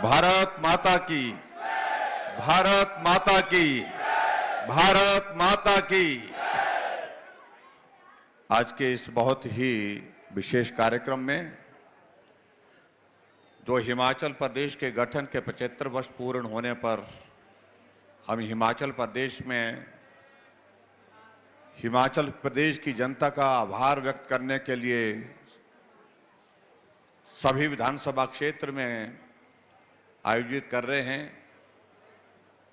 भारत माता की, भारत माता की, भारत माता की। आज के इस बहुत ही विशेष कार्यक्रम में जो हिमाचल प्रदेश के गठन के 75 वर्ष पूर्ण होने पर हम हिमाचल प्रदेश में हिमाचल प्रदेश की जनता का आभार व्यक्त करने के लिए सभी विधानसभा क्षेत्र में आयोजित कर रहे हैं।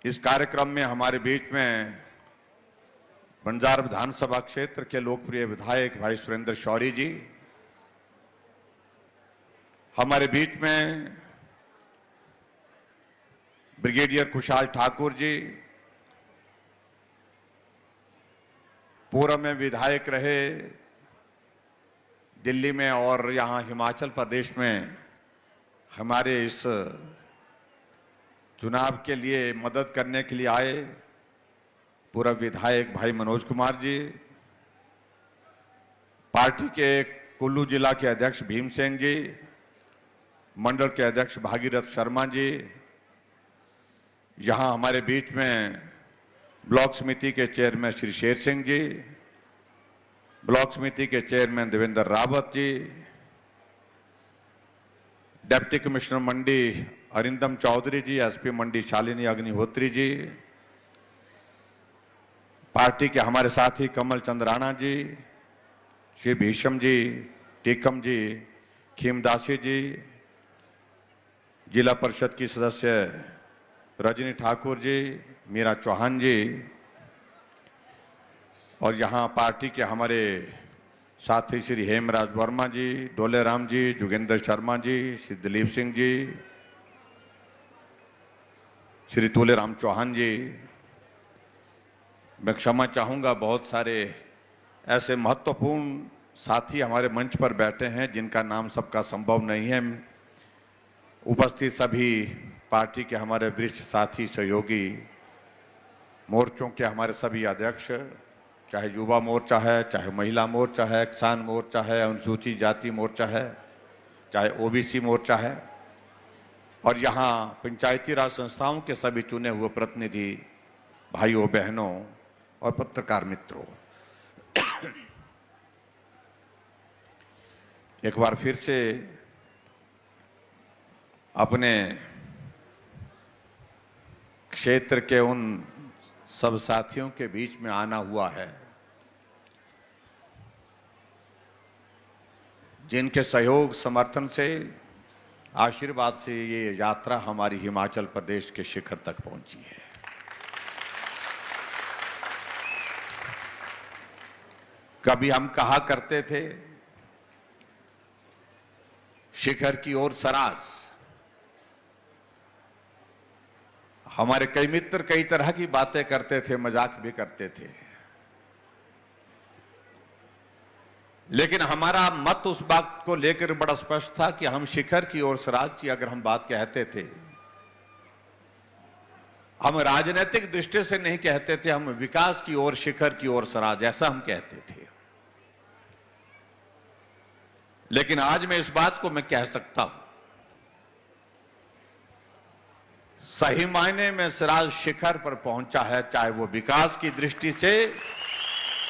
इस कार्यक्रम में हमारे बीच में बंजार विधानसभा क्षेत्र के लोकप्रिय विधायक भाई सुरेंद्र शौरी जी, हमारे बीच में ब्रिगेडियर कुशाल ठाकुर जी, पूर्व में विधायक रहे दिल्ली में और यहाँ हिमाचल प्रदेश में हमारे इस चुनाव के लिए मदद करने के लिए आए पूर्व विधायक भाई मनोज कुमार जी, पार्टी के कुल्लू जिला के अध्यक्ष भीमसेन जी, मंडल के अध्यक्ष भागीरथ शर्मा जी, यहाँ हमारे बीच में ब्लॉक समिति के चेयरमैन श्री शेर सिंह जी, ब्लॉक समिति के chairman Devendra Rawat ji, deputy commissioner मंडी अरिंदम चौधरी जी, एसपी मंडी शालिनी अग्निहोत्री जी, पार्टी के हमारे साथी कमल चंद राणा जी, श्री भीषम जी, टीकम जी, खीमदासी जी, जिला परिषद की सदस्य रजनी ठाकुर जी, मीरा चौहान जी, और यहाँ पार्टी के हमारे साथी श्री हेमराज वर्मा जी, डोले राम जी, जोगेंद्र शर्मा जी, श्री दिलीप सिंह जी, श्री तुलेराम चौहान जी। मैं क्षमा चाहूँगा, बहुत सारे ऐसे महत्वपूर्ण साथी हमारे मंच पर बैठे हैं जिनका नाम सबका संभव नहीं है। उपस्थित सभी पार्टी के हमारे वरिष्ठ साथी सहयोगी, मोर्चों के हमारे सभी अध्यक्ष, चाहे युवा मोर्चा है, चाहे महिला मोर्चा है, किसान मोर्चा है, अनुसूचित जाति मोर्चा है, चाहे ओबीसी मोर्चा है, और यहाँ पंचायती राज संस्थाओं के सभी चुने हुए प्रतिनिधि भाइयों बहनों और पत्रकार मित्रों, एक बार फिर से अपने क्षेत्र के उन सब साथियों के बीच में आना हुआ है जिनके सहयोग समर्थन से, आशीर्वाद से ये यात्रा हमारी हिमाचल प्रदेश के शिखर तक पहुंची है। कभी हम कहा करते थे शिखर की ओर सराज। हमारे कई मित्र कई तरह की बातें करते थे, मजाक भी करते थे, लेकिन हमारा मत उस बात को लेकर बड़ा स्पष्ट था कि हम शिखर की ओर सराज की अगर हम बात कहते थे, हम राजनीतिक दृष्टि से नहीं कहते थे, हम विकास की ओर, शिखर की ओर सराज, ऐसा हम कहते थे। लेकिन आज मैं इस बात को मैं कह सकता हूं, सही मायने में सिराज शिखर पर पहुंचा है, चाहे वो विकास की दृष्टि से,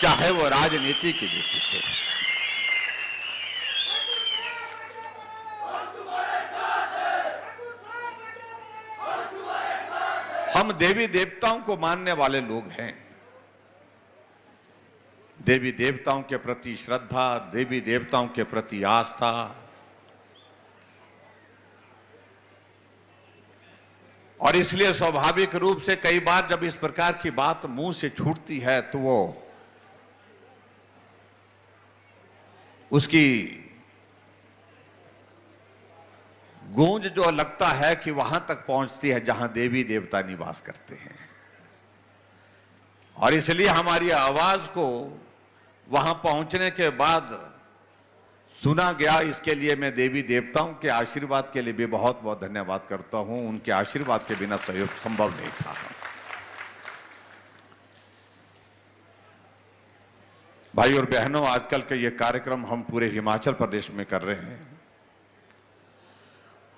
चाहे वो राजनीति की दृष्टि से। हम देवी देवताओं को मानने वाले लोग हैं। देवी देवताओं के प्रति श्रद्धा, देवी देवताओं के प्रति आस्था, और इसलिए स्वाभाविक रूप से कई बार जब इस प्रकार की बात मुंह से छूटती है तो वो उसकी गूंज जो लगता है कि वहां तक पहुंचती है जहां देवी देवता निवास करते हैं, और इसलिए हमारी आवाज को वहां पहुंचने के बाद सुना गया। इसके लिए मैं देवी देवताओं के आशीर्वाद के लिए भी बहुत बहुत धन्यवाद करता हूं। उनके आशीर्वाद के बिना सहयोग संभव नहीं था। भाई और बहनों, आजकल के ये कार्यक्रम हम पूरे हिमाचल प्रदेश में कर रहे हैं।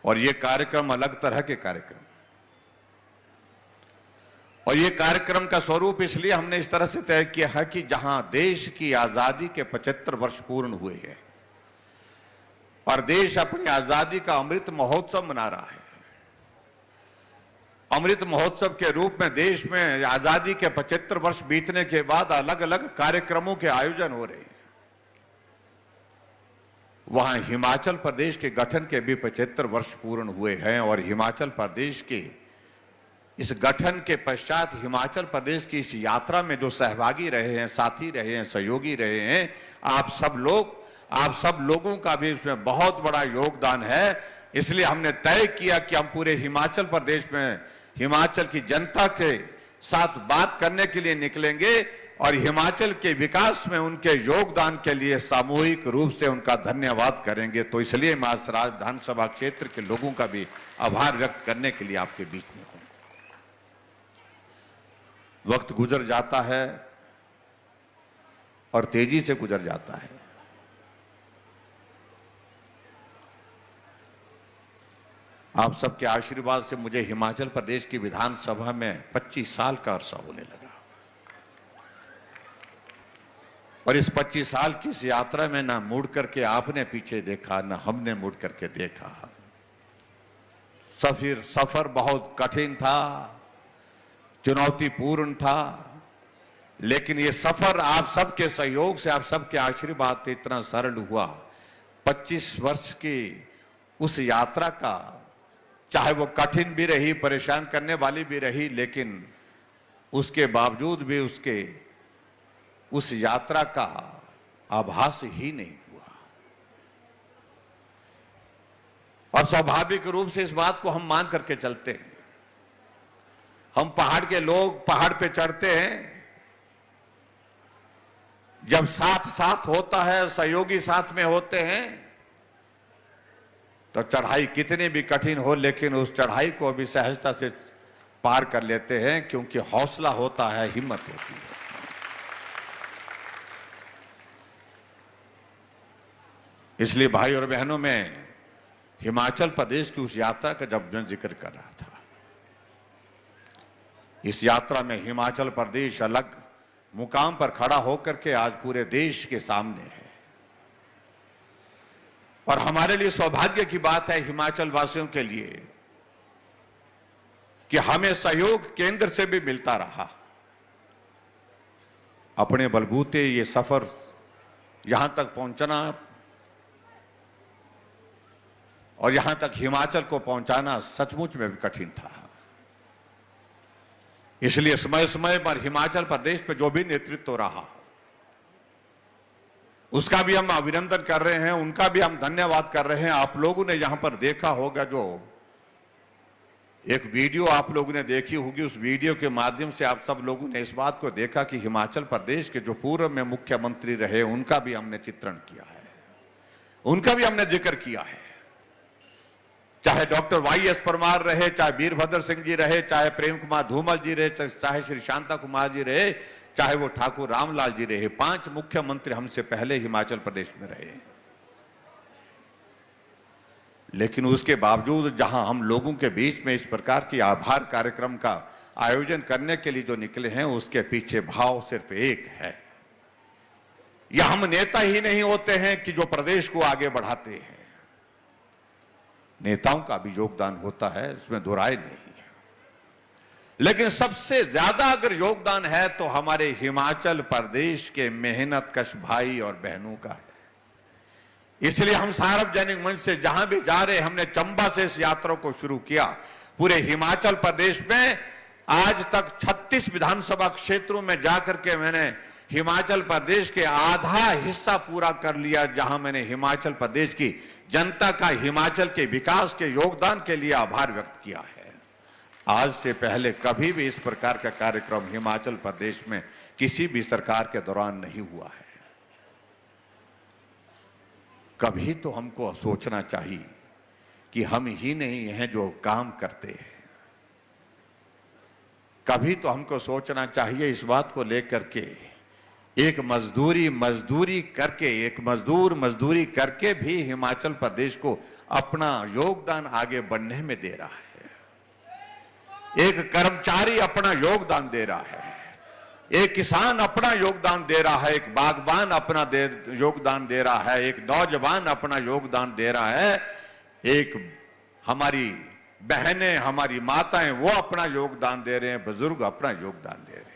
और ये कार्यक्रम अलग तरह के कार्यक्रम, और ये कार्यक्रम का स्वरूप इसलिए हमने इस तरह से तय किया है कि जहां देश की आजादी के 75 वर्ष पूर्ण हुए हैं और देश अपनी आजादी का अमृत महोत्सव मना रहा है, अमृत महोत्सव के रूप में देश में आजादी के 75 वर्ष बीतने के बाद अलग अलग कार्यक्रमों के आयोजन हो रहे हैं। वहां हिमाचल प्रदेश के गठन के भी 75 वर्ष पूर्ण हुए हैं और हिमाचल प्रदेश के इस गठन के पश्चात हिमाचल प्रदेश की इस यात्रा में जो सहभागी रहे हैं, साथी रहे हैं, सहयोगी रहे हैं, आप सब लोगों का भी इसमें बहुत बड़ा योगदान है। इसलिए हमने तय किया कि हम पूरे हिमाचल प्रदेश में हिमाचल की जनता के साथ बात करने के लिए निकलेंगे और हिमाचल के विकास में उनके योगदान के लिए सामूहिक रूप से उनका धन्यवाद करेंगे। तो इसलिए मैं आज विधानसभा क्षेत्र के लोगों का भी आभार व्यक्त करने के लिए आपके बीच में हूं। वक्त गुजर जाता है और तेजी से गुजर जाता है। आप सबके आशीर्वाद से मुझे हिमाचल प्रदेश की विधानसभा में 25 साल का अरसा होने लगा और इस 25 साल की इस यात्रा में ना मुड़ करके आपने पीछे देखा, ना हमने मुड़ करके देखा। सफर बहुत कठिन था, चुनौतीपूर्ण था, लेकिन ये सफर आप सबके सहयोग से, आप सबके आशीर्वाद से इतना सरल हुआ। 25 वर्ष की उस यात्रा का, चाहे वो कठिन भी रही, परेशान करने वाली भी रही, लेकिन उसके बावजूद भी उस यात्रा का आभास ही नहीं हुआ। और स्वाभाविक रूप से इस बात को हम मान करके चलते हैं। हम पहाड़ के लोग पहाड़ पे चढ़ते हैं, जब साथ होता है, सहयोगी साथ में होते हैं, तो चढ़ाई कितनी भी कठिन हो लेकिन उस चढ़ाई को भी सहजता से पार कर लेते हैं, क्योंकि हौसला होता है, हिम्मत होती है। इसलिए भाई और बहनों, मैं हिमाचल प्रदेश की उस यात्रा का जब मैं जिक्र कर रहा था, इस यात्रा में हिमाचल प्रदेश अलग मुकाम पर खड़ा होकर के आज पूरे देश के सामने है। और हमारे लिए सौभाग्य की बात है, हिमाचल वासियों के लिए, कि हमें सहयोग केंद्र से भी मिलता रहा। अपने बलबूते ये सफर यहां तक पहुंचना और यहां तक हिमाचल को पहुंचाना सचमुच में भी कठिन था। इसलिए समय समय पर हिमाचल प्रदेश पे जो भी नेतृत्व रहा, उसका भी हम अभिनंदन कर रहे हैं, उनका भी हम धन्यवाद कर रहे हैं। आप लोगों ने यहां पर देखा होगा, जो एक वीडियो आप लोगों ने देखी होगी, उस वीडियो के माध्यम से आप सब लोगों ने इस बात को देखा कि हिमाचल प्रदेश के जो पूर्व में मुख्यमंत्री रहे, उनका भी हमने चित्रण किया है, उनका भी हमने जिक्र किया है। चाहे डॉक्टर वाई.एस. परमार रहे, चाहे वीरभद्र सिंह जी रहे, चाहे प्रेम कुमार धूमल जी रहे, चाहे श्री शांता कुमार जी रहे, चाहे वो ठाकुर रामलाल जी रहे, 5 मुख्यमंत्री हमसे पहले हिमाचल प्रदेश में रहे। लेकिन उसके बावजूद जहां हम लोगों के बीच में इस प्रकार की आभार कार्यक्रम का आयोजन करने के लिए जो निकले हैं, उसके पीछे भाव सिर्फ एक है। यह हम नेता ही नहीं होते हैं कि जो प्रदेश को आगे बढ़ाते हैं, नेताओं का भी योगदान होता है, इसमें दो राय नहीं है। लेकिन सबसे ज्यादा अगर योगदान है तो हमारे हिमाचल प्रदेश के मेहनतकश भाई और बहनों का है। इसलिए हम सार्वजनिक मंच से जहां भी जा रहे, हमने चंबा से इस यात्रा को शुरू किया। पूरे हिमाचल प्रदेश में आज तक 36 विधानसभा क्षेत्रों में जाकर के मैंने हिमाचल प्रदेश के आधा हिस्सा पूरा कर लिया, जहां मैंने हिमाचल प्रदेश की जनता का हिमाचल के विकास के योगदान के लिए आभार व्यक्त किया है। आज से पहले कभी भी इस प्रकार का कार्यक्रम हिमाचल प्रदेश में किसी भी सरकार के दौरान नहीं हुआ है। कभी तो हमको सोचना चाहिए कि हम ही नहीं हैं जो काम करते हैं। कभी तो हमको सोचना चाहिए इस बात को लेकर के एक मजदूर मजदूरी करके भी हिमाचल प्रदेश को अपना योगदान आगे बढ़ने में दे रहा है। एक कर्मचारी अपना योगदान दे रहा है, एक किसान अपना योगदान दे रहा है, एक बागबान अपना योगदान दे रहा है, एक नौजवान अपना योगदान दे रहा है, एक हमारी बहनें, हमारी माताएं वो अपना योगदान दे रहे हैं, बुजुर्ग अपना योगदान दे रहे हैं।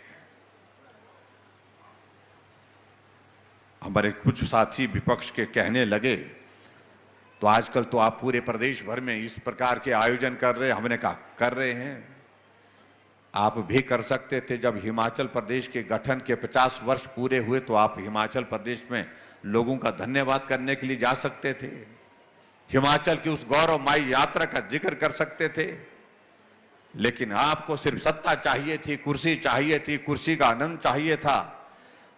हमारे कुछ साथी विपक्ष के कहने लगे तो आजकल तो आप पूरे प्रदेश भर में इस प्रकार के आयोजन कर रहे हैं। हमने कहा कर रहे हैं, आप भी कर सकते थे। जब हिमाचल प्रदेश के गठन के 50 वर्ष पूरे हुए तो आप हिमाचल प्रदेश में लोगों का धन्यवाद करने के लिए जा सकते थे, हिमाचल की उस गौरवमयी यात्रा का जिक्र कर सकते थे। लेकिन आपको सिर्फ सत्ता चाहिए थी, कुर्सी चाहिए थी, कुर्सी का आनंद चाहिए था।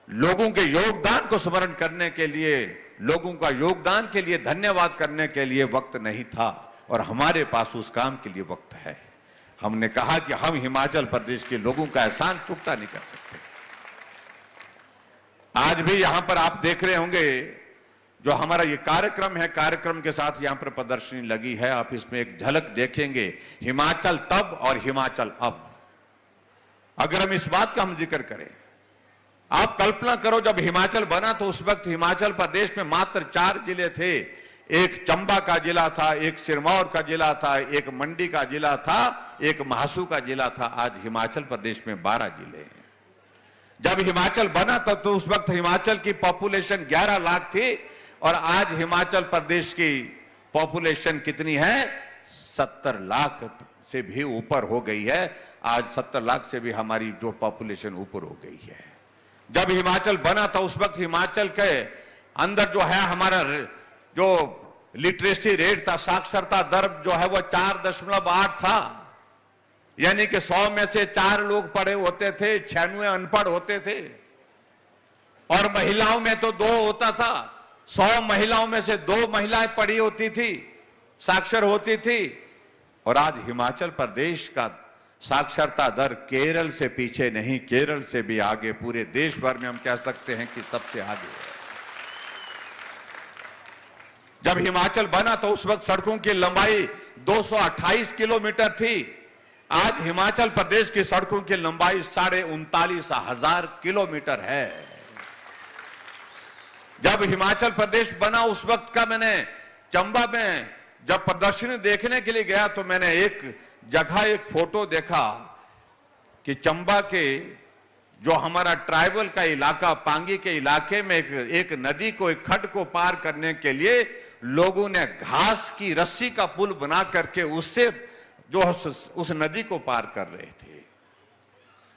लोगों के योगदान को स्मरण करने के लिए, लोगों का योगदान के लिए धन्यवाद करने के लिए वक्त नहीं था, और हमारे पास उस काम के लिए वक्त है। हमने कहा कि हम हिमाचल प्रदेश के लोगों का एहसान चुकता नहीं कर सकते। आज भी यहां पर आप देख रहे होंगे जो हमारा ये कार्यक्रम है, कार्यक्रम के साथ यहां पर प्रदर्शनी लगी है। आप इसमें एक झलक देखेंगे, हिमाचल तब और हिमाचल अब। अगर हम इस बात का हम जिक्र करें, आप कल्पना करो जब हिमाचल बना तो उस वक्त हिमाचल प्रदेश में मात्र 4 जिले थे। एक चंबा का जिला था, एक सिरमौर का जिला था, एक मंडी का जिला था, एक महासू का जिला था। आज हिमाचल प्रदेश में 12 जिले हैं। जब हिमाचल बना तो उस वक्त हिमाचल की पॉपुलेशन 11 लाख थी, और आज हिमाचल प्रदेश की पॉपुलेशन कितनी है? 70 लाख से भी ऊपर हो गई है। आज 70 लाख से भी हमारी जो पॉपुलेशन ऊपर हो गई है। जब हिमाचल बना था उस वक्त हिमाचल के अंदर जो है हमारा जो लिटरेसी रेट था, साक्षरता दर जो है वो 4.8 था। यानी कि 100 में से 4 लोग पढ़े होते थे, 96 अनपढ़ होते थे। और महिलाओं में तो 2 होता था। 100 महिलाओं में से 2 महिलाएं पढ़ी होती थी, साक्षर होती थी। और आज हिमाचल प्रदेश का साक्षरता दर केरल से पीछे नहीं, केरल से भी आगे, पूरे देश भर में हम कह सकते हैं कि सबसे आगे है। जब हिमाचल बना तो उस वक्त सड़कों की लंबाई 228 किलोमीटर थी। आज हिमाचल प्रदेश की सड़कों की लंबाई 39,500 किलोमीटर है। जब हिमाचल प्रदेश बना उस वक्त का मैंने चंबा में जब प्रदर्शनी देखने के लिए गया तो मैंने एक जगह एक फोटो देखा कि चंबा के जो हमारा ट्राइबल का इलाका, पांगी के इलाके में एक नदी को, एक खड्ड को पार करने के लिए लोगों ने घास की रस्सी का पुल बना करके उससे जो उस नदी को पार कर रहे थे।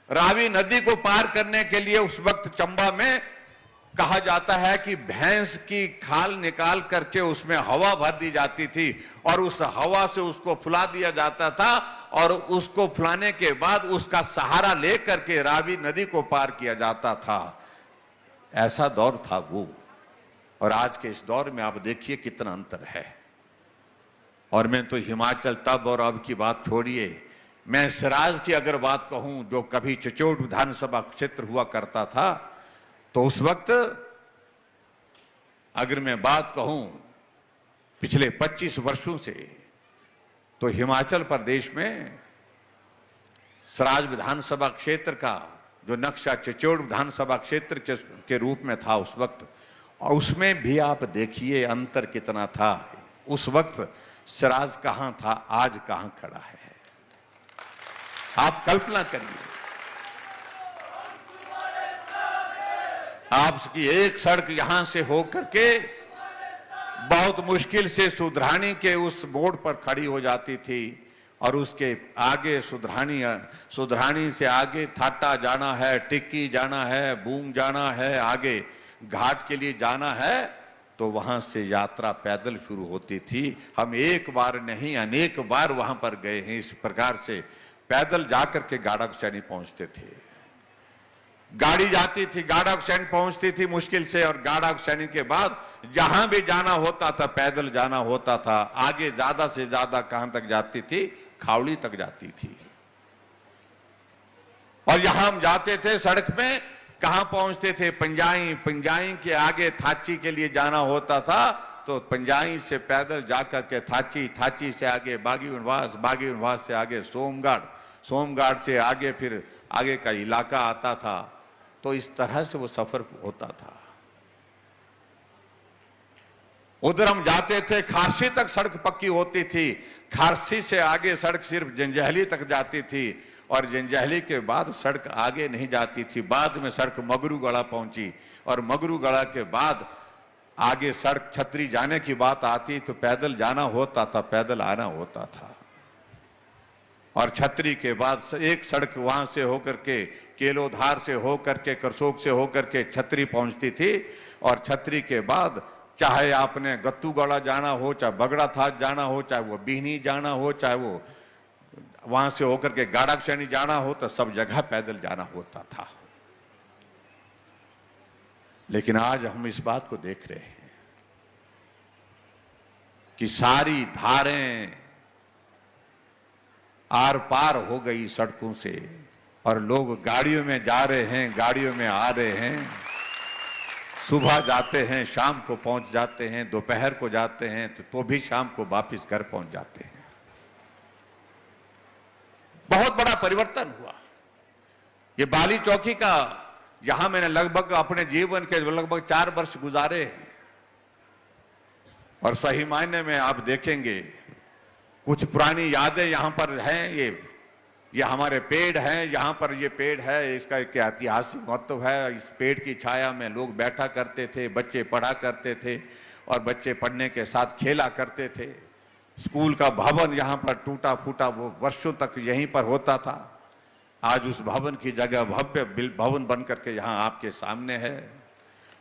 रावी नदी को पार करने के लिए उस वक्त चंबा में कहा जाता है कि भैंस की खाल निकाल करके उसमें हवा भर दी जाती थी और उस हवा से उसको फुला दिया जाता था, और उसको फुलाने के बाद उसका सहारा लेकर के रावी नदी को पार किया जाता था। ऐसा दौर था वो। और आज के इस दौर में आप देखिए कितना अंतर है। और मैं तो हिमाचल तब और अब की बात छोड़िए, मैं सिराज की अगर बात कहूं जो कभी चिचोड़ विधानसभा क्षेत्र हुआ करता था, तो उस वक्त अगर मैं बात कहूं पिछले 25 वर्षों से, तो हिमाचल प्रदेश में सराज विधानसभा क्षेत्र का जो नक्शा चिचोड़ विधानसभा क्षेत्र के रूप में था उस वक्त, और उसमें भी आप देखिए अंतर कितना था। उस वक्त सराज कहां था, आज कहां खड़ा है। आप कल्पना करिए, आपकी एक सड़क यहां से होकर के बहुत मुश्किल से सुधरानी के उस मोड़ पर खड़ी हो जाती थी, और उसके आगे सुधरानी से आगे थाटा जाना है, टिक्की जाना है, बूंग जाना है, आगे घाट के लिए जाना है, तो वहां से यात्रा पैदल शुरू होती थी। हम एक बार नहीं अनेक बार वहां पर गए हैं। इस प्रकार से पैदल जाकर के गाड़ागुसैनी पहुंचते थे। गाड़ी जाती थी, गाड़ागुसैनी पहुंचती थी मुश्किल से, और गाड़ागुसैनी के बाद जहां भी जाना होता था पैदल जाना होता था। आगे ज्यादा से ज्यादा कहां तक जाती थी? खावड़ी तक जाती थी। और यहां हम जाते थे सड़क में, कहां पहुंचते थे? पंजाई। पंजाई के आगे थाची के लिए जाना होता था तो पंजाई से पैदल जाकर के थाची, थाची से आगे बागीवनवास, बागीवनवास से आगे सोमगढ़, सोमगढ़ से आगे फिर आगे का इलाका आता था। तो इस तरह से वो सफर होता था। उधर हम जाते थे, खारसी तक सड़क पक्की होती थी, खारसी से आगे सड़क सिर्फ जंजैहली तक जाती थी और जंजैहली के बाद सड़क आगे नहीं जाती थी। बाद में सड़क मगरूगढ़ा पहुंची और मगरूगढ़ा के बाद आगे सड़क छतरी जाने की बात आती तो पैदल जाना होता था, पैदल आना होता था। और छतरी के बाद एक सड़क वहां से होकर के केलोधार से होकर के करसोग से होकर के छतरी पहुंचती थी और छतरी के बाद चाहे आपने गत्तूगढ़ा जाना हो, चाहे बगड़ा थाच जाना हो, चाहे वो बीहनी जाना हो, चाहे वो वहां से होकर के गाड़ाक्षणी जाना हो, तो सब जगह पैदल जाना होता था। लेकिन आज हम इस बात को देख रहे हैं कि सारी धारें आर पार हो गई सड़कों से और लोग गाड़ियों में जा रहे हैं, गाड़ियों में आ रहे हैं। सुबह जाते हैं, शाम को पहुंच जाते हैं, दोपहर को जाते हैं तो भी शाम को वापस घर पहुंच जाते हैं। बहुत बड़ा परिवर्तन हुआ। ये बाली चौकी का यहां मैंने लगभग अपने जीवन के लगभग 4 वर्ष गुजारे हैं और सही मायने में आप देखेंगे कुछ पुरानी यादें यहां पर हैं। ये हमारे पेड़ हैं, यहां पर ये पेड़ है, इसका एक ऐतिहासिक महत्व है। इस पेड़ की छाया में लोग बैठा करते थे, बच्चे पढ़ा करते थे और बच्चे पढ़ने के साथ खेला करते थे। स्कूल का भवन यहां पर टूटा फूटा वो वर्षों तक यहीं पर होता था। आज उस भवन की जगह भव्य भवन बन करके यहां आपके सामने है।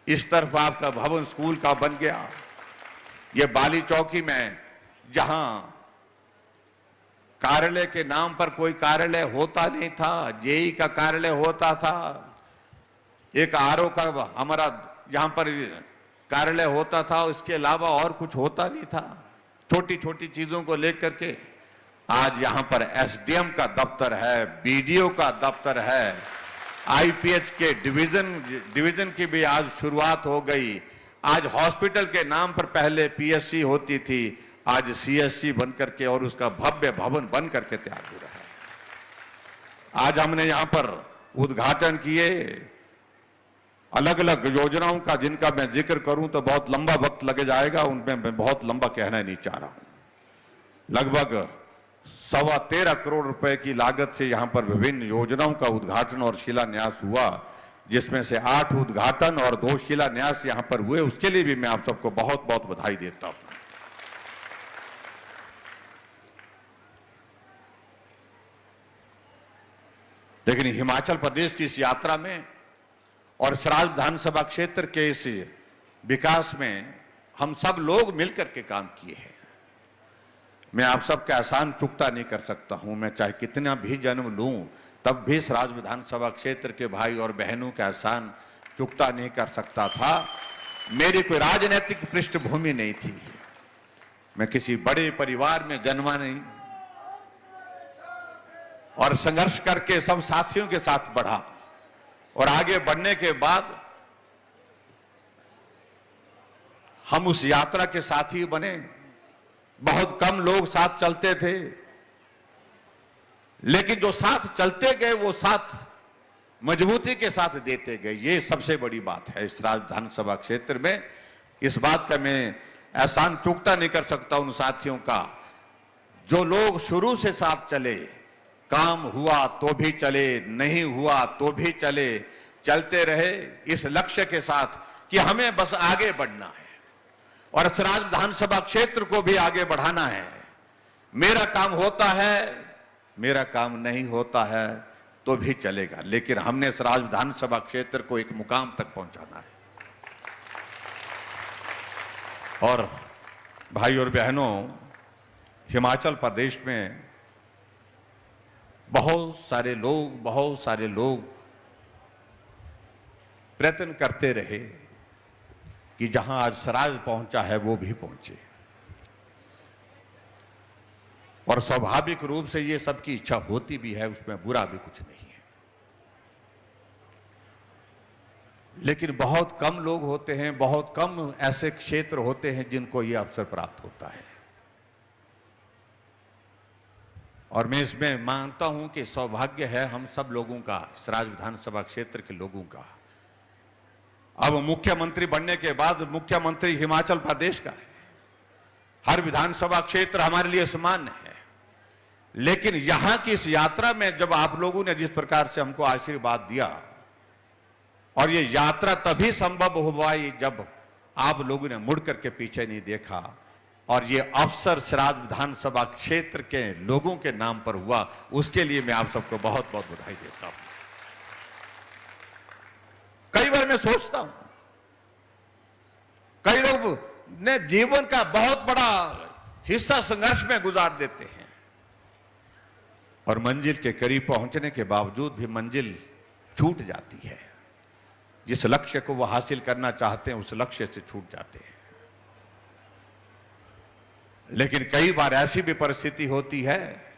इस तरफ आपका भवन स्कूल का बन गया। ये बाली चौकी में जहां कार्यालय के नाम पर कोई कार्यालय होता नहीं था, जेई का कार्यालय होता था, एक आरओ का हमारा यहां पर कार्यालय होता था, उसके अलावा और कुछ होता नहीं था। छोटी छोटी चीजों को लेकर के आज यहां पर एसडीएम का दफ्तर है, बीडीओ का दफ्तर है, आईपीएच के डिवीजन की भी आज शुरुआत हो गई। आज हॉस्पिटल के नाम पर पहले पीएससी होती थी, आज सीएससी बनकर के और उसका भव्य भवन बन करके तैयार हो रहा है। आज हमने यहां पर उद्घाटन किए अलग अलग योजनाओं का, जिनका मैं जिक्र करूं तो बहुत लंबा वक्त लगे जाएगा, उनमें मैं बहुत लंबा कहना नहीं चाह रहा हूं। लगभग 13.25 करोड़ रुपए की लागत से यहां पर विभिन्न योजनाओं का उद्घाटन और शिलान्यास हुआ, जिसमें से 8 उद्घाटन और 2 शिलान्यास यहां पर हुए। उसके लिए भी मैं आप सबको बहुत बहुत बधाई देता हूं। लेकिन हिमाचल प्रदेश की इस यात्रा में और सराज विधानसभा क्षेत्र के इस विकास में हम सब लोग मिलकर के काम किए हैं। मैं आप सबका एहसान चुकता नहीं कर सकता हूं। मैं चाहे कितना भी जन्म लूं तब भी सराज विधानसभा क्षेत्र के भाई और बहनों का एहसान चुकता नहीं कर सकता था। मेरी कोई राजनीतिक पृष्ठभूमि नहीं थी, मैं किसी बड़े परिवार में जन्मा नहीं और संघर्ष करके सब साथियों के साथ बढ़ा और आगे बढ़ने के बाद हम उस यात्रा के साथी बने। बहुत कम लोग साथ चलते थे, लेकिन जो साथ चलते गए वो साथ मजबूती के साथ देते गए। ये सबसे बड़ी बात है इस विधानसभा क्षेत्र में। इस बात का मैं एहसान चुकता नहीं कर सकता उन साथियों का जो लोग शुरू से साथ चले। काम हुआ तो भी चले, नहीं हुआ तो भी चले, चलते रहे इस लक्ष्य के साथ कि हमें बस आगे बढ़ना है और सराज विधानसभा क्षेत्र को भी आगे बढ़ाना है। मेरा काम होता है, मेरा काम नहीं होता है तो भी चलेगा, लेकिन हमने सराज विधानसभा क्षेत्र को एक मुकाम तक पहुंचाना है। और भाई और बहनों, हिमाचल प्रदेश में बहुत सारे लोग प्रयत्न करते रहे कि जहां आज सराज पहुंचा है वो भी पहुंचे, और स्वाभाविक रूप से ये सबकी इच्छा होती भी है, उसमें बुरा भी कुछ नहीं है। लेकिन बहुत कम लोग होते हैं, बहुत कम ऐसे क्षेत्र होते हैं जिनको यह अवसर प्राप्त होता है। और मैं इसमें मानता हूं कि सौभाग्य है हम सब लोगों का, सराज विधानसभा क्षेत्र के लोगों का। अब मुख्यमंत्री बनने के बाद मुख्यमंत्री हिमाचल प्रदेश का है, हर विधानसभा क्षेत्र हमारे लिए सामान्य है। लेकिन यहां की इस यात्रा में जब आप लोगों ने जिस प्रकार से हमको आशीर्वाद दिया, और ये यात्रा तभी संभव हो पाई जब आप लोगों ने मुड़ करके पीछे नहीं देखा, और ये अवसर सराज विधानसभा क्षेत्र के लोगों के नाम पर हुआ, उसके लिए मैं आप सबको बहुत बहुत बधाई देता हूं। कई बार मैं सोचता हूं, कई लोग ने जीवन का बहुत बड़ा हिस्सा संघर्ष में गुजार देते हैं और मंजिल के करीब पहुंचने के बावजूद भी मंजिल छूट जाती है। जिस लक्ष्य को वो हासिल करना चाहते हैं उस लक्ष्य से छूट जाते हैं। लेकिन कई बार ऐसी भी परिस्थिति होती है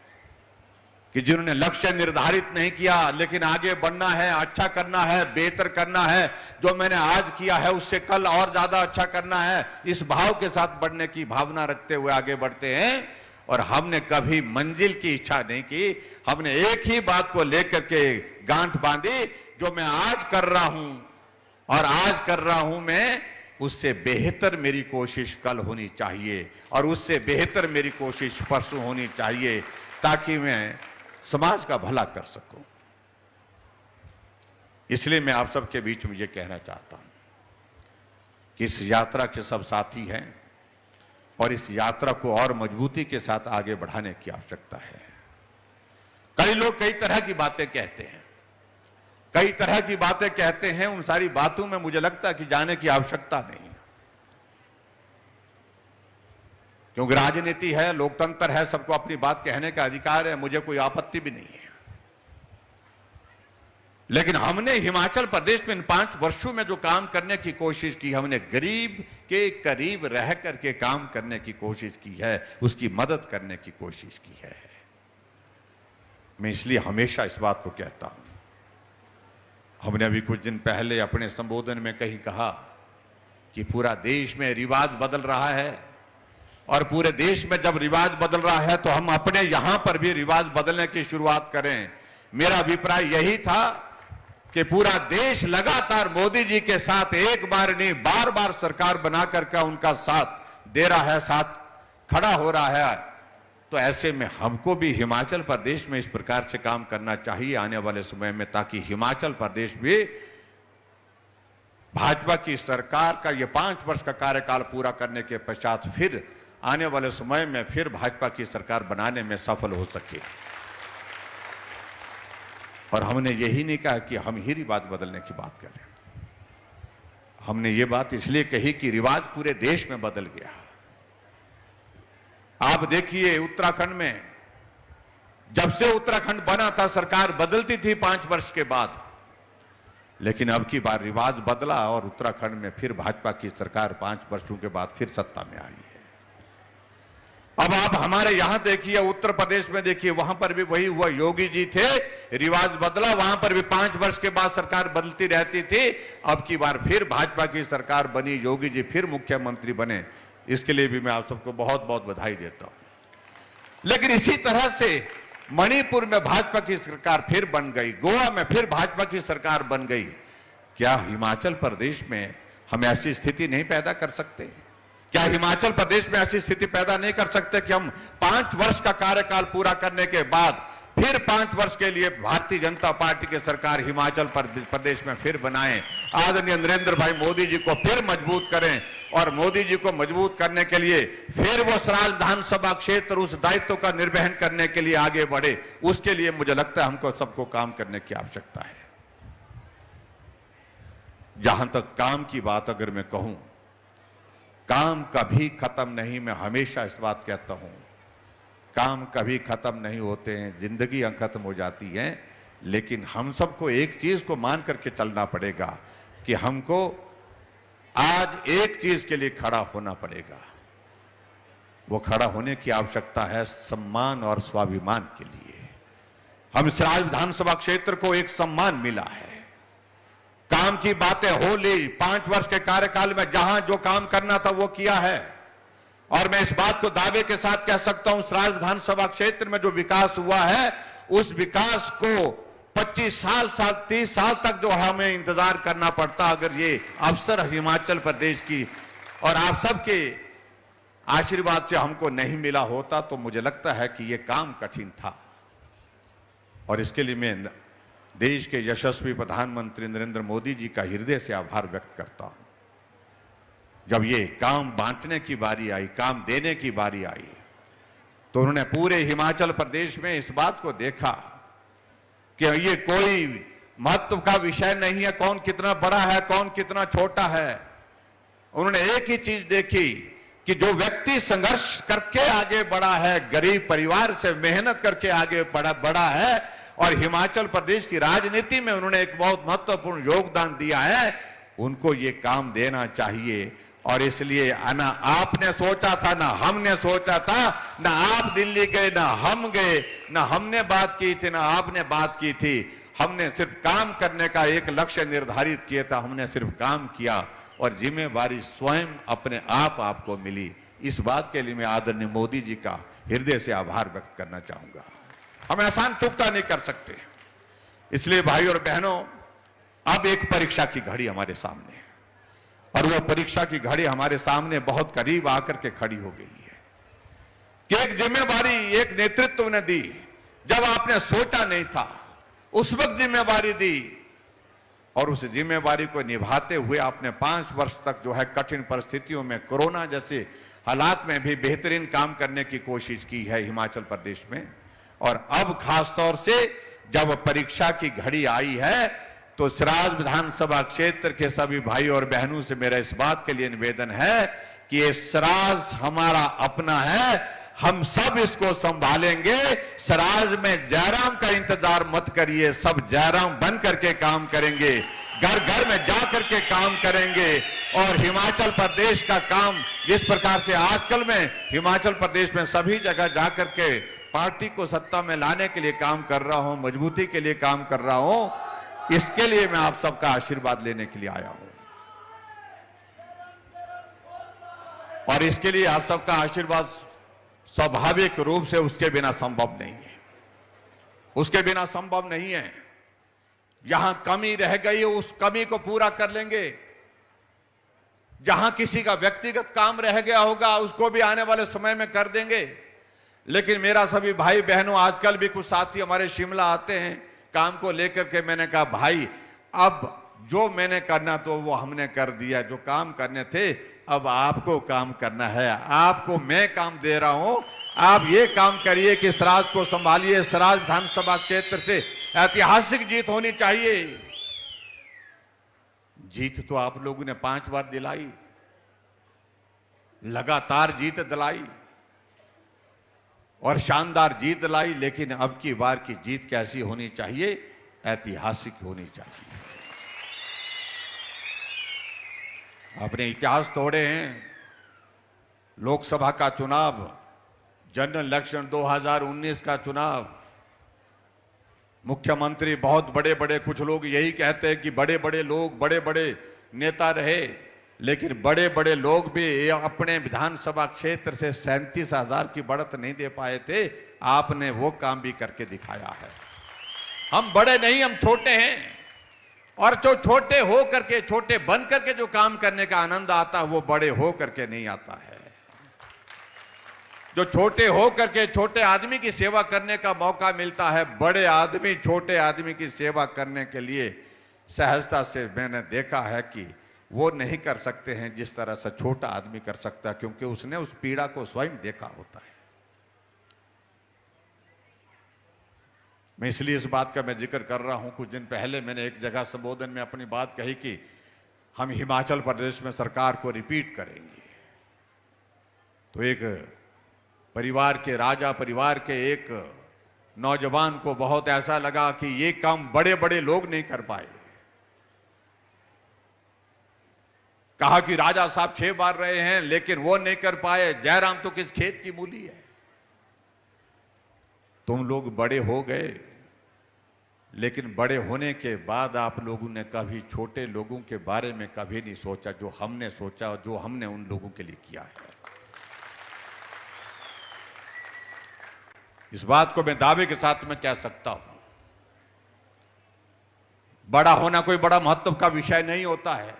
कि जिन्होंने लक्ष्य निर्धारित नहीं किया, लेकिन आगे बढ़ना है, अच्छा करना है, बेहतर करना है, जो मैंने आज किया है उससे कल और ज्यादा अच्छा करना है, इस भाव के साथ बढ़ने की भावना रखते हुए आगे बढ़ते हैं। और हमने कभी मंजिल की इच्छा नहीं की, हमने एक ही बात को लेकर के गांठ बांधी, जो मैं आज कर रहा हूं और आज कर रहा हूं मैं, उससे बेहतर मेरी कोशिश कल होनी चाहिए और उससे बेहतर मेरी कोशिश परसों होनी चाहिए, ताकि मैं समाज का भला कर सकूं। इसलिए मैं आप सबके बीच में ये कहना चाहता हूं कि इस यात्रा के सब साथी हैं और इस यात्रा को और मजबूती के साथ आगे बढ़ाने की आवश्यकता है। कई लोग कई तरह की बातें कहते हैं, कई तरह की बातें कहते हैं, उन सारी बातों में मुझे लगता है कि जाने की आवश्यकता नहीं, क्योंकि राजनीति है, लोकतंत्र है, सबको अपनी बात कहने का अधिकार है, मुझे कोई आपत्ति भी नहीं है। लेकिन हमने हिमाचल प्रदेश में इन 5 वर्षों में जो काम करने की कोशिश की, हमने गरीब के करीब रह करके काम करने की कोशिश की है, उसकी मदद करने की कोशिश की है। मैं इसलिए हमेशा इस बात को कहता हूं। हमने अभी कुछ दिन पहले अपने संबोधन में कहीं कहा कि पूरा देश में रिवाज बदल रहा है, और पूरे देश में जब रिवाज बदल रहा है तो हम अपने यहां पर भी रिवाज बदलने की शुरुआत करें। मेरा अभिप्राय यही था कि पूरा देश लगातार मोदी जी के साथ एक बार नहीं बार बार सरकार बना करके उनका साथ दे रहा है, साथ खड़ा हो रहा है। तो ऐसे में हमको भी हिमाचल प्रदेश में इस प्रकार से काम करना चाहिए आने वाले समय में, ताकि हिमाचल प्रदेश भी भाजपा की सरकार का ये 5 वर्ष का कार्यकाल पूरा करने के पश्चात फिर आने वाले समय में फिर भाजपा की सरकार बनाने में सफल हो सके। और हमने यही नहीं कहा कि हम ही रिवाज बदलने की बात कर रहे हैं, हमने ये बात इसलिए कही कि रिवाज पूरे देश में बदल गया। आप देखिए उत्तराखंड में, जब से उत्तराखंड बना था सरकार बदलती थी 5 वर्ष के बाद, लेकिन अब की बार रिवाज बदला और उत्तराखंड में फिर भाजपा की सरकार 5 वर्षों के बाद फिर सत्ता में आई है। अब आप हमारे यहां देखिए, उत्तर प्रदेश में देखिए, वहां पर भी वही हुआ। योगी जी थे, रिवाज बदला, वहां पर भी 5 वर्ष के बाद सरकार बदलती रहती थी। अब की बार फिर भाजपा की सरकार बनी, योगी जी फिर मुख्यमंत्री बने, इसके लिए भी मैं आप सबको बहुत बहुत बधाई देता हूं। लेकिन इसी तरह से मणिपुर में भाजपा की सरकार फिर बन गई, गोवा में फिर भाजपा की सरकार बन गई। क्या हिमाचल प्रदेश में हम ऐसी स्थिति नहीं पैदा कर सकते? क्या हिमाचल प्रदेश में ऐसी स्थिति पैदा नहीं कर सकते कि हम 5 वर्ष का कार्यकाल पूरा करने के बाद फिर 5 वर्ष के लिए भारतीय जनता पार्टी की सरकार हिमाचल प्रदेश में फिर बनाएं, आदरणीय नरेंद्र भाई मोदी जी को फिर मजबूत करें, और मोदी जी को मजबूत करने के लिए फिर वो सराज विधानसभा क्षेत्र उस दायित्व का निर्वहन करने के लिए आगे बढ़े। उसके लिए मुझे लगता है हमको सबको काम करने की आवश्यकता है। जहां तक काम की बात अगर मैं कहूं, काम कभी खत्म नहीं। मैं हमेशा इस बात कहता हूं, काम कभी खत्म नहीं होते हैं, जिंदगी खत्म हो जाती है। लेकिन हम सबको एक चीज को मान करके चलना पड़ेगा कि हमको आज एक चीज के लिए खड़ा होना पड़ेगा। वो खड़ा होने की आवश्यकता है सम्मान और स्वाभिमान के लिए। हम सराज विधानसभा क्षेत्र को एक सम्मान मिला है, काम की बातें हो ली। 5 वर्ष के कार्यकाल में जहां जो काम करना था वो किया है। और मैं इस बात को दावे के साथ कह सकता हूं, सराज विधानसभा क्षेत्र में जो विकास हुआ है, उस विकास को 25 साल 30 साल तक जो हमें इंतजार करना पड़ता, अगर ये अवसर हिमाचल प्रदेश की और आप सबके आशीर्वाद से हमको नहीं मिला होता, तो मुझे लगता है कि ये काम कठिन था। और इसके लिए मैं देश के यशस्वी प्रधानमंत्री नरेंद्र मोदी जी का हृदय से आभार व्यक्त करता हूं। जब ये काम बांटने की बारी आई, काम देने की बारी आई, तो उन्होंने पूरे हिमाचल प्रदेश में इस बात को देखा कि ये कोई महत्व का विषय नहीं है, कौन कितना बड़ा है, कौन कितना छोटा है। उन्होंने एक ही चीज देखी कि जो व्यक्ति संघर्ष करके आगे बढ़ा है, गरीब परिवार से मेहनत करके आगे बढ़ा है, और हिमाचल प्रदेश की राजनीति में उन्होंने एक बहुत महत्वपूर्ण योगदान दिया है, उनको ये काम देना चाहिए। और इसलिए ना आपने सोचा था, ना हमने सोचा था, ना आप दिल्ली गए, ना हम गए, ना हमने बात की थी, ना आपने बात की थी। हमने सिर्फ काम करने का एक लक्ष्य निर्धारित किया था, हमने सिर्फ काम किया और जिम्मेवारी स्वयं अपने आप आपको मिली। इस बात के लिए मैं आदरणीय मोदी जी का हृदय से आभार व्यक्त करना चाहूंगा। हम एहसान चुकता नहीं कर सकते। इसलिए भाई और बहनों, अब एक परीक्षा की घड़ी हमारे सामने है, और वो परीक्षा की घड़ी हमारे सामने बहुत करीब आकर के खड़ी हो गई है कि एक जिम्मेवारी एक नेतृत्व ने दी। जब आपने सोचा नहीं था, उस वक्त जिम्मेवारी दी, और उस जिम्मेवारी को निभाते हुए आपने 5 वर्ष तक जो है कठिन परिस्थितियों में, कोरोना जैसे हालात में भी बेहतरीन काम करने की कोशिश की है हिमाचल प्रदेश में। और अब खासतौर से जब परीक्षा की घड़ी आई है, तो सराज विधानसभा क्षेत्र के सभी भाई और बहनों से मेरा इस बात के लिए निवेदन है कि ये सराज हमारा अपना है, हम सब इसको संभालेंगे। सराज में जयराम का इंतजार मत करिए, सब जयराम बन करके काम करेंगे, घर घर में जा करके काम करेंगे। और हिमाचल प्रदेश का काम जिस प्रकार से आजकल में हिमाचल प्रदेश में सभी जगह जा करके पार्टी को सत्ता में लाने के लिए काम कर रहा हूं, मजबूती के लिए काम कर रहा हूं, इसके लिए मैं आप सबका आशीर्वाद लेने के लिए आया हूं। और इसके लिए आप सबका आशीर्वाद स्वाभाविक रूप से उसके बिना संभव नहीं है, उसके बिना संभव नहीं है। जहां कमी रह गई है उस कमी को पूरा कर लेंगे, जहां किसी का व्यक्तिगत काम रह गया होगा उसको भी आने वाले समय में कर देंगे। लेकिन मेरा सभी भाई बहनों, आजकल भी कुछ साथी हमारे शिमला आते हैं काम को लेकर के, मैंने कहा भाई अब जो मैंने करना तो वो हमने कर दिया, जो काम करने थे अब आपको काम करना है, आपको मैं काम दे रहा हूं, आप ये काम करिए कि सराज को संभालिए। सराज विधानसभा क्षेत्र से ऐतिहासिक जीत होनी चाहिए। जीत तो आप लोगों ने 5 बार दिलाई, लगातार जीत दिलाई और शानदार जीत दिलाई, लेकिन अब की बार की जीत कैसी होनी चाहिए? ऐतिहासिक होनी चाहिए। आपने इतिहास तोड़े हैं। लोकसभा का चुनाव, जनरल इलेक्शन 2019 का चुनाव, मुख्यमंत्री बहुत बड़े बड़े, कुछ लोग यही कहते हैं कि बड़े बड़े लोग, बड़े बड़े नेता रहे, लेकिन बड़े बड़े लोग भी अपने विधानसभा क्षेत्र से 37,000 की बढ़त नहीं दे पाए थे। आपने वो काम भी करके दिखाया है। हम बड़े नहीं, हम छोटे हैं, और जो छोटे हो करके, छोटे बन करके जो काम करने का आनंद आता है वो बड़े हो करके नहीं आता है। जो छोटे हो करके छोटे आदमी की सेवा करने का मौका मिलता है, बड़े आदमी छोटे आदमी की सेवा करने के लिए सहजता से मैंने देखा है कि वो नहीं कर सकते हैं जिस तरह से छोटा आदमी कर सकता है, क्योंकि उसने उस पीड़ा को स्वयं देखा होता है। मैं इसलिए इस बात का मैं जिक्र कर रहा हूं। कुछ दिन पहले मैंने एक जगह संबोधन में अपनी बात कही कि हम हिमाचल प्रदेश में सरकार को रिपीट करेंगे। तो एक परिवार के राजा, परिवार के एक नौजवान को बहुत ऐसा लगा कि ये काम बड़े बड़े लोग नहीं कर पाए। कहा कि राजा साहब 6 बार रहे हैं लेकिन वो नहीं कर पाए, जयराम तो किस खेत की मूली है। तुम लोग बड़े हो गए, लेकिन बड़े होने के बाद आप लोगों ने कभी छोटे लोगों के बारे में कभी नहीं सोचा, जो हमने सोचा और जो हमने उन लोगों के लिए किया है। इस बात को मैं दावे के साथ में कह सकता हूं, बड़ा होना कोई बड़ा महत्व का विषय नहीं होता है।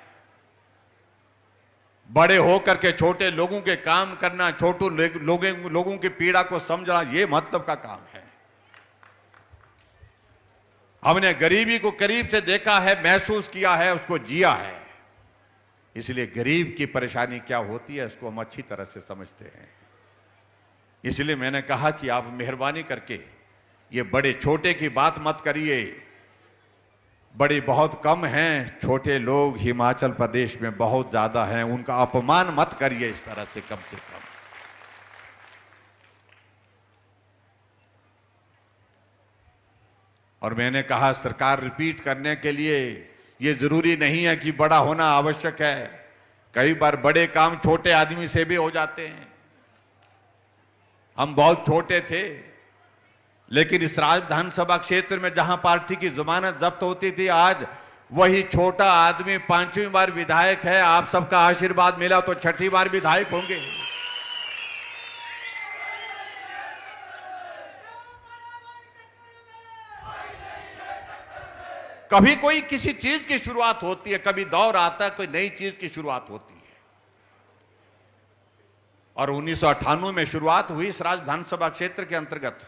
बड़े होकर के छोटे लोगों के काम करना, छोटे लोगों की पीड़ा को समझना, यह महत्व का काम है। हमने गरीबी को करीब से देखा है, महसूस किया है, उसको जिया है, इसलिए गरीब की परेशानी क्या होती है उसको हम अच्छी तरह से समझते हैं। इसलिए मैंने कहा कि आप मेहरबानी करके ये बड़े छोटे की बात मत करिए। बड़े बहुत कम हैं, छोटे लोग हिमाचल प्रदेश में बहुत ज्यादा हैं, उनका अपमान मत करिए इस तरह से, कम से कम। और मैंने कहा सरकार रिपीट करने के लिए ये जरूरी नहीं है कि बड़ा होना आवश्यक है। कई बार बड़े काम छोटे आदमी से भी हो जाते हैं। हम बहुत छोटे थे, लेकिन इस विधानसभा क्षेत्र में जहां पार्टी की जमानत जब्त होती थी, आज वही छोटा आदमी 5वीं बार विधायक है। आप सबका आशीर्वाद मिला तो 6ठी बार विधायक होंगे। कभी कोई किसी चीज की शुरुआत होती है, कभी दौर आता है, कोई नई चीज की शुरुआत होती है। और 1998 में शुरुआत हुई इस विधानसभा क्षेत्र के अंतर्गत,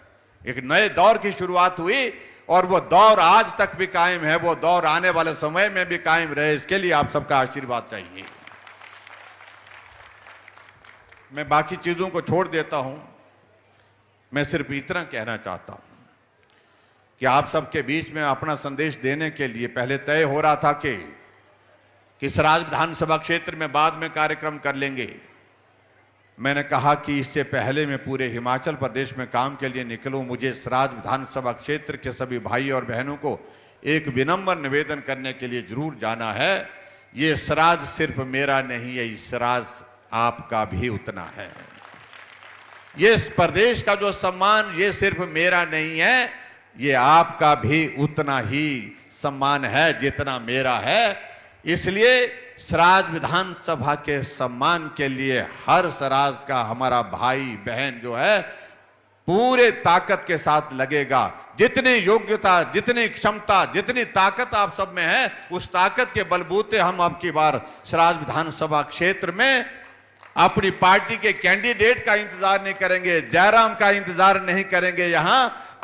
एक नए दौर की शुरुआत हुई, और वो दौर आज तक भी कायम है, वो दौर आने वाले समय में भी कायम रहे, इसके लिए आप सबका आशीर्वाद चाहिए। मैं बाकी चीजों को छोड़ देता हूं, मैं सिर्फ इतना कहना चाहता हूं कि आप सबके बीच में अपना संदेश देने के लिए पहले तय हो रहा था कि किस विधानसभा क्षेत्र में बाद में कार्यक्रम कर लेंगे। मैंने कहा कि इससे पहले मैं पूरे हिमाचल प्रदेश में काम के लिए निकलूं, मुझे सराज विधानसभा क्षेत्र के सभी भाई और बहनों को एक विनम्र निवेदन करने के लिए जरूर जाना है। ये सराज सिर्फ मेरा नहीं है, इस सराज आपका भी उतना है। ये इस प्रदेश का जो सम्मान ये सिर्फ मेरा नहीं है, ये आपका भी उतना ही सम्मान है जितना मेरा है। इसलिए सराज विधानसभा के सम्मान के लिए हर सराज का हमारा भाई बहन जो है पूरे ताकत के साथ लगेगा। जितनी योग्यता, जितनी क्षमता, जितनी ताकत आप सब में है, उस ताकत के बलबूते हम अब की बार सराज विधानसभा क्षेत्र में अपनी पार्टी के कैंडिडेट का इंतजार नहीं करेंगे, जयराम का इंतजार नहीं करेंगे।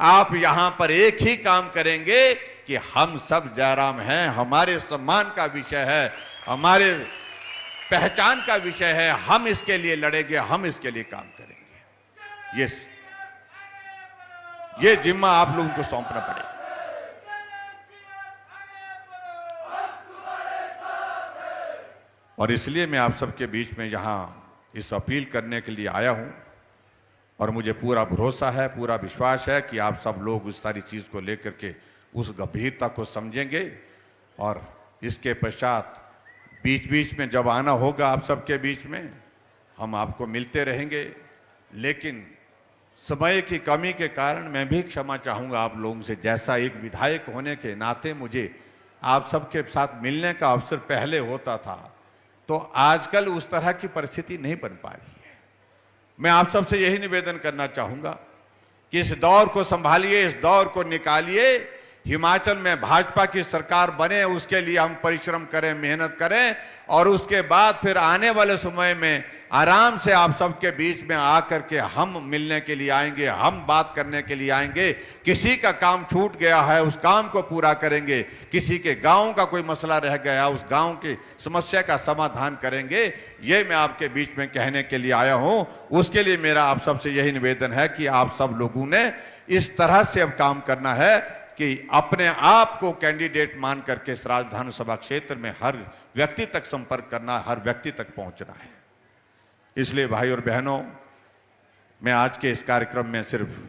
आप यहां पर एक ही काम करेंगे कि हम सब जयराम हैं, हमारे सम्मान का विषय है, हमारे पहचान का विषय है, हम इसके लिए लड़ेंगे, हम इसके लिए काम करेंगे। ये जिम्मा आप लोगों को सौंपना पड़ेगा। और इसलिए मैं आप सबके बीच में यहां इस अपील करने के लिए आया हूं, और मुझे पूरा भरोसा है, पूरा विश्वास है कि आप सब लोग उस सारी चीज को लेकर के उस गंभीरता को समझेंगे। और इसके पश्चात बीच बीच में जब आना होगा आप सबके बीच में, हम आपको मिलते रहेंगे। लेकिन समय की कमी के कारण मैं भी क्षमा चाहूंगा आप लोगों से। जैसा एक विधायक होने के नाते मुझे आप सबके साथ मिलने का अवसर पहले होता था, तो आजकल उस तरह की परिस्थिति नहीं बन पा रही है। मैं आप सबसे यही निवेदन करना चाहूंगा कि इस दौर को संभालिए, इस दौर को निकालिए। हिमाचल में भाजपा की सरकार बने, उसके लिए हम परिश्रम करें, मेहनत करें, और उसके बाद फिर आने वाले समय में आराम से आप सबके बीच में आकर के हम मिलने के लिए आएंगे, हम बात करने के लिए आएंगे। किसी का काम छूट गया है उस काम को पूरा करेंगे, किसी के गांव का कोई मसला रह गया उस गांव की समस्या का समाधान करेंगे। ये मैं आपके बीच में कहने के लिए आया हूं। उसके लिए मेरा आप सबसे यही निवेदन है कि आप सब लोगों ने इस तरह से अब काम करना है कि अपने आप को कैंडिडेट मान करके सराज विधानसभा क्षेत्र में हर व्यक्ति तक संपर्क करना, हर व्यक्ति तक पहुंचना है। इसलिए भाई और बहनों, मैं आज के इस कार्यक्रम में सिर्फ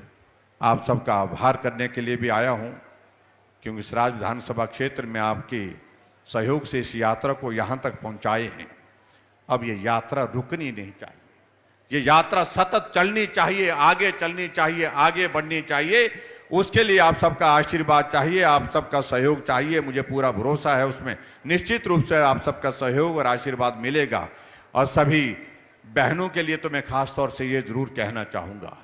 आप सबका आभार करने के लिए भी आया हूं, क्योंकि सराज विधानसभा क्षेत्र में आपके सहयोग से इस यात्रा को यहां तक पहुंचाए हैं। अब ये यात्रा रुकनी नहीं चाहिए, ये यात्रा सतत चलनी चाहिए, आगे चलनी चाहिए, आगे बढ़नी चाहिए। उसके लिए आप सबका आशीर्वाद चाहिए, आप सबका सहयोग चाहिए। मुझे पूरा भरोसा है उसमें निश्चित रूप से आप सबका सहयोग और आशीर्वाद मिलेगा। और सभी बहनों के लिए तो मैं खास तौर से ये जरूर कहना चाहूँगा,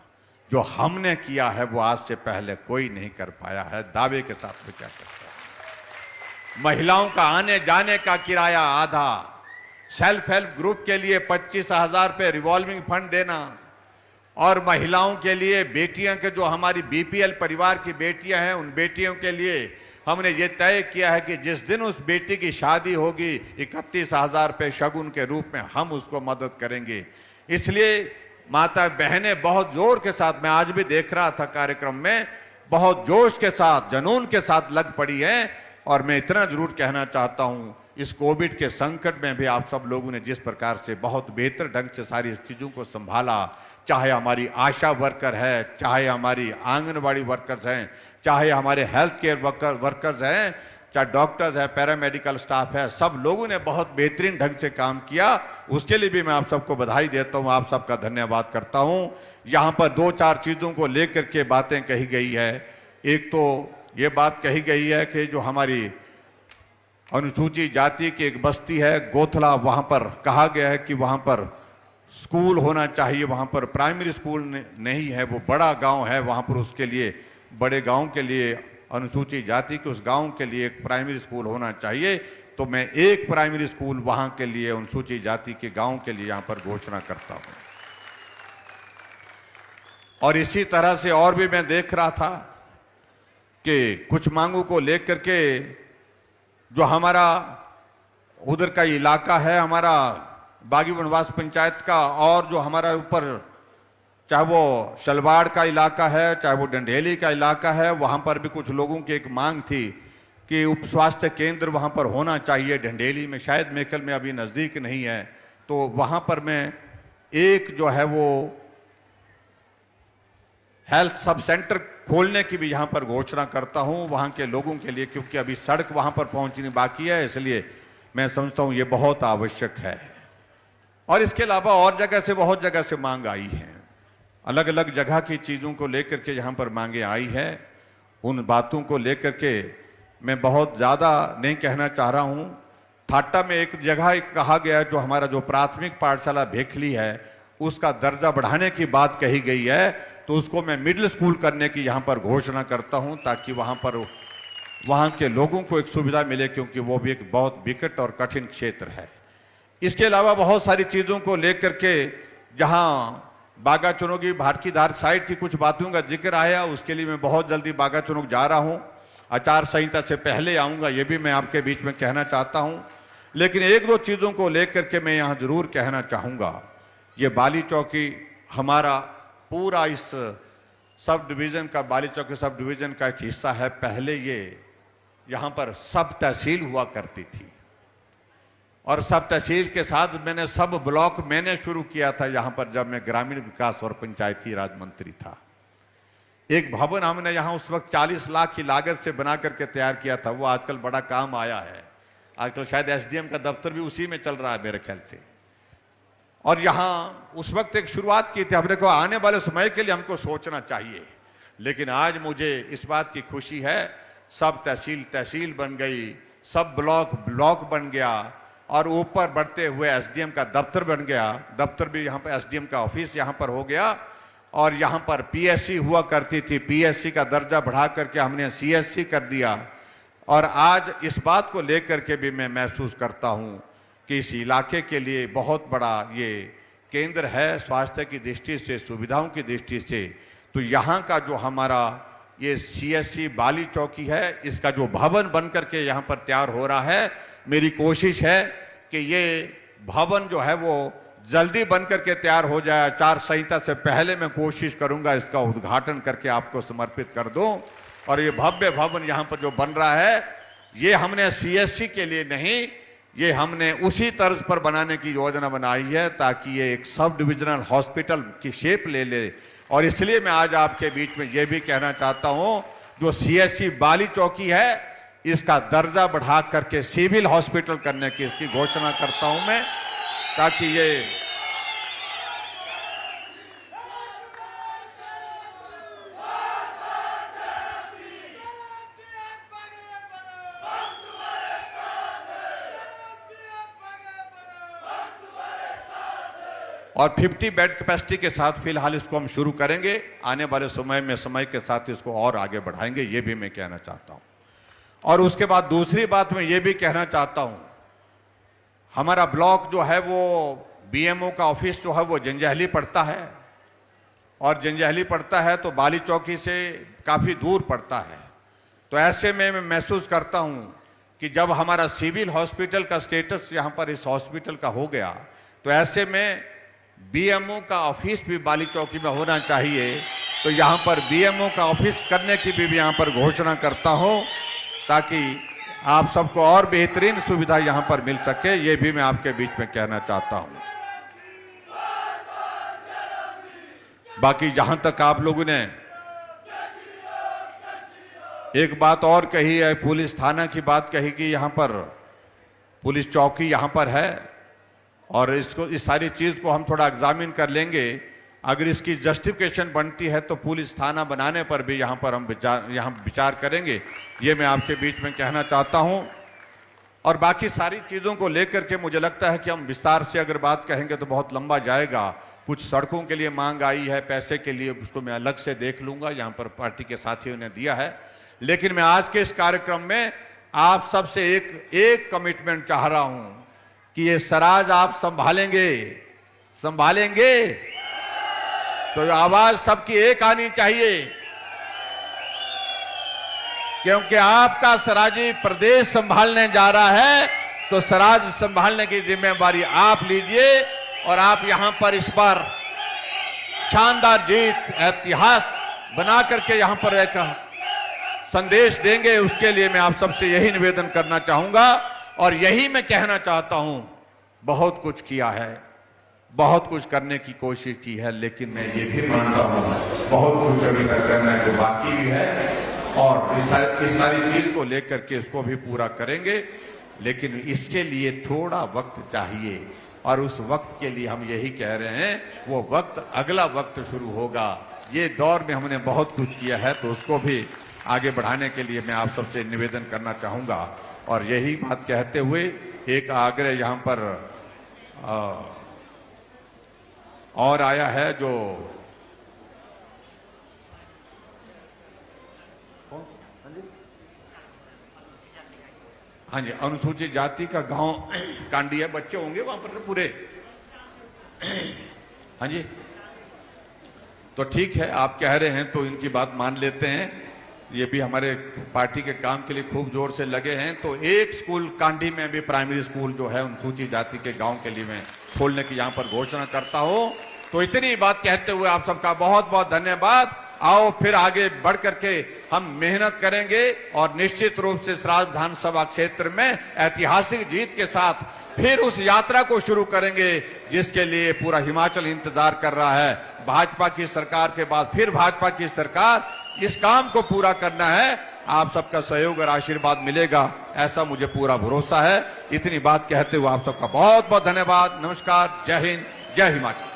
जो हमने किया है वो आज से पहले कोई नहीं कर पाया है, दावे के साथ में कह सकते हैं। महिलाओं का आने जाने का किराया आधा, सेल्फ हेल्प ग्रुप के लिए 25,000 रुपये रिवॉल्विंग फंड देना, और महिलाओं के लिए बेटियां के जो हमारी बीपीएल परिवार की बेटियां हैं, उन बेटियों के लिए हमने ये तय किया है कि जिस दिन उस बेटी की शादी होगी 31,000 रुपये शगुन के रूप में हम उसको मदद करेंगे। इसलिए माता बहनें बहुत जोर के साथ, मैं आज भी देख रहा था कार्यक्रम में, बहुत जोश के साथ, जुनून के साथ लग पड़ी हैं। और मैं इतना जरूर कहना चाहता हूं, इस कोविड के संकट में भी आप सब लोगों ने जिस प्रकार से बहुत बेहतर ढंग से सारी चीजों को संभाला, चाहे हमारी आशा वर्कर है, चाहे हमारी आंगनबाड़ी वर्कर्स हैं, चाहे हमारे हेल्थ केयर वर्कर्स हैं, चाहे डॉक्टर्स है, पैरामेडिकल स्टाफ है, सब लोगों ने बहुत बेहतरीन ढंग से काम किया। उसके लिए भी मैं आप सबको बधाई देता हूं, आप सबका धन्यवाद करता हूं। यहां पर 2-4 चीजों को लेकर के बातें कही गई है। एक तो ये बात कही गई है कि जो हमारी अनुसूचित जाति की एक बस्ती है गोथला, वहां पर कहा गया है कि वहां पर स्कूल होना चाहिए, वहां पर प्राइमरी स्कूल नहीं है, वो बड़ा गांव है, वहां पर उसके लिए, बड़े गांव के लिए, अनुसूचित जाति के उस गांव के लिए एक प्राइमरी स्कूल होना चाहिए। तो मैं एक प्राइमरी स्कूल वहां के लिए, अनुसूचित जाति के गांव के लिए यहां पर घोषणा करता हूं। और इसी तरह से और भी मैं देख रहा था कि कुछ मांगों को लेकर के जो हमारा उधर का इलाका है, हमारा बागी वनवास पंचायत का, और जो हमारा ऊपर, चाहे वो शलवाड़ का इलाका है, चाहे वो डंडेली का इलाका है, वहां पर भी कुछ लोगों की एक मांग थी कि उप स्वास्थ्य केंद्र वहां पर होना चाहिए डंडेली में, शायद मेकल में अभी नज़दीक नहीं है। तो वहां पर मैं एक जो है वो हेल्थ सब सेंटर खोलने की भी यहां पर घोषणा करता हूं वहां के लोगों के लिए, क्योंकि अभी सड़क वहां पर पहुंचनी बाकी है, इसलिए मैं समझता हूं ये बहुत आवश्यक है। और इसके अलावा और जगह से, बहुत जगह से मांग आई है, अलग अलग जगह की चीज़ों को लेकर के यहाँ पर मांगे आई है। उन बातों को लेकर के मैं बहुत ज़्यादा नहीं कहना चाह रहा हूँ। थाटा में एक जगह एक कहा गया, जो हमारा जो प्राथमिक पाठशाला भेखली है उसका दर्जा बढ़ाने की बात कही गई है, तो उसको मैं मिडिल स्कूल करने की यहाँ पर घोषणा करता हूँ, ताकि वहाँ पर वहाँ के लोगों को एक सुविधा मिले, क्योंकि वो भी एक बहुत विकट और कठिन क्षेत्र है। इसके अलावा बहुत सारी चीज़ों को लेकर के, जहाँ बागा चुनोगी भारतीधार साइड की कुछ बातों का जिक्र आया, उसके लिए मैं बहुत जल्दी बागा चुनोक जा रहा हूँ, आचार संहिता से पहले आऊँगा, ये भी मैं आपके बीच में कहना चाहता हूँ। लेकिन 1-2 चीज़ों को लेकर के मैं यहाँ जरूर कहना चाहूँगा। ये बाली चौकी हमारा पूरा इस सब डिवीज़न का, बाली चौकी सब डिवीज़न का एक हिस्सा है। पहले ये यहाँ पर सब तहसील हुआ करती थी, और सब तहसील के साथ मैंने सब ब्लॉक मैंने शुरू किया था यहाँ पर, जब मैं ग्रामीण विकास और पंचायती राज मंत्री था। एक भवन हमने यहाँ उस वक्त 40 लाख की लागत से बना करके तैयार किया था, वो आजकल बड़ा काम आया है। आजकल शायद एसडीएम का दफ्तर भी उसी में चल रहा है मेरे ख्याल से। और यहाँ उस वक्त एक शुरुआत की थी, हमने कहा आने वाले समय के लिए हमको सोचना चाहिए। लेकिन आज मुझे इस बात की खुशी है, सब तहसील तहसील बन गई, सब ब्लॉक ब्लॉक बन गया, और ऊपर बढ़ते हुए एसडीएम का दफ्तर बन गया। दफ्तर भी यहाँ पर, एसडीएम का ऑफिस यहाँ पर हो गया। और यहाँ पर पीएससी हुआ करती थी, पीएससी का दर्जा बढ़ा करके हमने सीएससी कर दिया। और आज इस बात को लेकर के भी मैं महसूस करता हूँ कि इस इलाके के लिए बहुत बड़ा ये केंद्र है, स्वास्थ्य की दृष्टि से, सुविधाओं की दृष्टि से। तो यहाँ का जो हमारा ये सीएससी बाली चौकी है, इसका जो भवन बन करके यहाँ पर तैयार हो रहा है, मेरी कोशिश है कि ये भवन जो है वो जल्दी बन करके तैयार हो जाए। आचार संहिता से पहले मैं कोशिश करूंगा इसका उद्घाटन करके आपको समर्पित कर दूं। और ये भव्य भवन यहाँ पर जो बन रहा है, ये हमने सीएससी के लिए नहीं, ये हमने उसी तर्ज पर बनाने की योजना बनाई है, ताकि ये एक सब डिविजनल हॉस्पिटल की शेप ले ले। और इसलिए मैं आज आपके बीच में ये भी कहना चाहता हूँ, जो सीएससी बाली चौकी है, इसका दर्जा बढ़ा करके सिविल हॉस्पिटल करने की इसकी घोषणा करता हूं मैं, ताकि ये और 50 बेड कैपेसिटी के साथ फिलहाल इसको हम शुरू करेंगे। आने वाले समय में समय के साथ इसको और आगे बढ़ाएंगे, ये भी मैं कहना चाहता हूं। और उसके बाद दूसरी बात मैं ये भी कहना चाहता हूं, हमारा ब्लॉक जो है वो बीएमओ का ऑफिस जो है वो जंजैहली पड़ता है, और जंजैहली पड़ता है तो बाली चौकी से काफ़ी दूर पड़ता है। तो ऐसे में मैं महसूस करता हूं कि जब हमारा सिविल हॉस्पिटल का स्टेटस यहाँ पर इस हॉस्पिटल का हो गया, तो ऐसे में बीएमओ का ऑफिस भी बाली चौकी में होना चाहिए। तो यहाँ पर बीएमओ का ऑफिस करने की भी यहाँ पर घोषणा करता हूँ, ताकि आप सबको और बेहतरीन सुविधा यहाँ पर मिल सके। ये भी मैं आपके बीच में कहना चाहता हूँ। बाकी जहां तक आप लोगों ने एक बात और कही है, पुलिस थाना की बात कही कि यहाँ पर पुलिस चौकी यहाँ पर है, और इसको इस सारी चीज को हम थोड़ा एग्जामिन कर लेंगे। अगर इसकी जस्टिफिकेशन बनती है तो पुलिस थाना बनाने पर भी यहाँ पर हम विचार करेंगे। ये मैं आपके बीच में कहना चाहता हूँ। और बाकी सारी चीजों को लेकर के मुझे लगता है कि हम विस्तार से अगर बात कहेंगे तो बहुत लंबा जाएगा। कुछ सड़कों के लिए मांग आई है, पैसे के लिए, उसको मैं अलग से देख लूंगा, यहाँ पर पार्टी के साथियों ने दिया है। लेकिन मैं आज के इस कार्यक्रम में आप सबसे एक कमिटमेंट चाह रहा हूं कि ये सराज आप संभालेंगे। तो आवाज सबकी एक आनी चाहिए, क्योंकि आपका सराजी प्रदेश संभालने जा रहा है। तो सराज संभालने की जिम्मेवारी आप लीजिए, और आप यहां पर इस बार शानदार जीत, इतिहास बना करके यहां पर एक संदेश देंगे। उसके लिए मैं आप सबसे यही निवेदन करना चाहूंगा, और यही मैं कहना चाहता हूं। बहुत कुछ किया है, बहुत कुछ करने की कोशिश की है, लेकिन मैं ये भी मानता हूं बहुत कुछ अभी तक करना जो बाकी भी है, और इस सारी चीज को लेकर के इसको भी पूरा करेंगे। लेकिन इसके लिए थोड़ा वक्त चाहिए, और उस वक्त के लिए हम यही कह रहे हैं, वो वक्त अगला वक्त शुरू होगा। ये दौर में हमने बहुत कुछ किया है, तो उसको भी आगे बढ़ाने के लिए मैं आप सबसे निवेदन करना चाहूंगा। और यही बात कहते हुए एक आग्रह यहां पर और आया है, जो हाँ जी, अनुसूचित जाति का गांव कांडी है, बच्चे होंगे वहां पर पूरे। हाँ जी, तो ठीक है, आप कह रहे हैं तो इनकी बात मान लेते हैं। ये भी हमारे पार्टी के काम के लिए खूब जोर से लगे हैं। तो एक स्कूल कांडी में भी, प्राइमरी स्कूल जो है अनुसूचित जाति के गांव के लिए मैं खोलने की यहां पर घोषणा करता हूं। तो इतनी बात कहते हुए आप सबका बहुत बहुत धन्यवाद। आओ फिर आगे बढ़ करके हम मेहनत करेंगे, और निश्चित रूप से सराज विधानसभा क्षेत्र में ऐतिहासिक जीत के साथ फिर उस यात्रा को शुरू करेंगे, जिसके लिए पूरा हिमाचल इंतजार कर रहा है। भाजपा की सरकार के बाद फिर भाजपा की सरकार, इस काम को पूरा करना है। आप सबका सहयोग और आशीर्वाद मिलेगा, ऐसा मुझे पूरा भरोसा है। इतनी बात कहते हुए आप सबका बहुत बहुत धन्यवाद। नमस्कार, जय हिंद, जय हिमाचल।